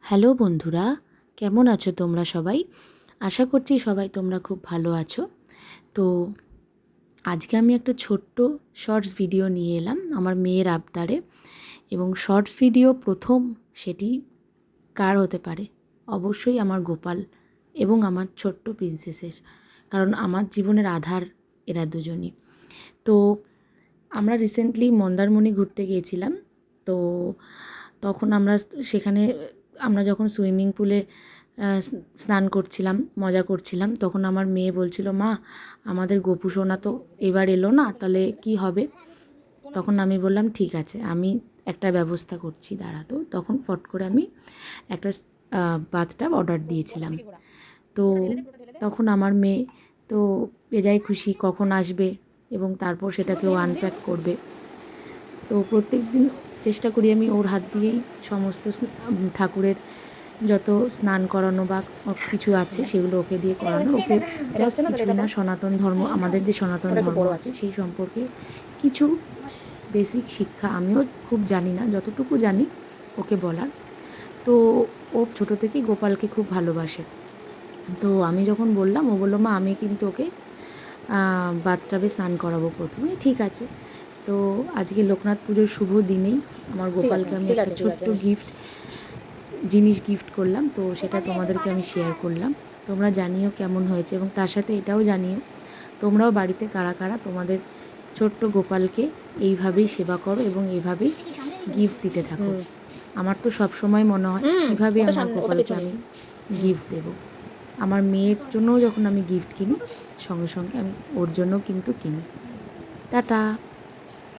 Hello বন্ধুরা, কেমন আছো তোমরা সবাই? আশা করছি সবাই তোমরা খুব ভালো আছো। তো আজকে আমি একটা ছোট্ট শর্টস ভিডিও নিয়ে এলাম আমার মেয়ের আবদারে, এবং শর্টস ভিডিও প্রথম সেটি কার হতে পারে? অবশ্যই আমার গোপাল এবং আমার ছোট্ট প্রিন্সেসের, কারণ আমার জীবনের আধার এরা দুজনই। তো আমরা রিসেন্টলি মন্দারমণি ঘুরতে গিয়েছিলাম। তো তখন সেখানে আমরা যখন সুইমিং পুলে স্নান করছিলাম, মজা করছিলাম, তখন আমার মেয়ে বলছিল, মা আমাদের গোপু সোনা তো এবার এলো না, তাহলে কি হবে? তখন আমি বললাম ঠিক আছে, আমি একটা ব্যবস্থা করছি, দাঁড়া। তো তখন ফট করে আমি একটা বাথটাব অর্ডার দিয়েছিলাম। তো তখন আমার মেয়ে তো বেজায় খুশি কখন আসবে, এবং তারপর সেটাকেও আনপ্যাক করবে। তো প্রত্যেক দিন চেষ্টা করি আমি ওর হাত দিয়েই সমস্ত ঠাকুরের যত স্নান করানো বা কিছু আছে সেগুলো ওকে দিয়ে করানো। ওকে জাস্ট কিছুই না, সনাতন ধর্ম, আমাদের যে সনাতন ধর্ম আছে সেই সম্পর্কে কিছু বেসিক শিক্ষা, আমিও খুব জানি না, যতটুকু জানি ওকে বলার। তো ও ছোটো থেকেই গোপালকে খুব ভালোবাসে। তো আমি যখন বললাম, ও বললো, মা আমি কিন্তু ওকে বাথটাবে স্নান করাবো প্রথমে। ঠিক আছে। তো আজকে লোকনাথ পুজোর শুভ দিনেই আমার গোপালকে আমি একটা ছোট্ট জিনিস গিফট করলাম। তো সেটা তোমাদেরকে আমি শেয়ার করলাম। তোমরা জানিও কেমন হয়েছে, এবং তার সাথে এটাও জানিও তোমরাও বাড়িতে কারা কারা তোমাদের ছোট্ট গোপালকে এইভাবেই সেবা করো এবং এইভাবেই গিফট দিতে থাকো। আমার তো সব সময় মনে হয় কীভাবে আমার গোপালকে আমি গিফট দেবো। আমার মেয়ের জন্যও যখন আমি গিফট কিনি, সঙ্গে সঙ্গে আমি ওর জন্যও কিন্তু কিনি। টাটা।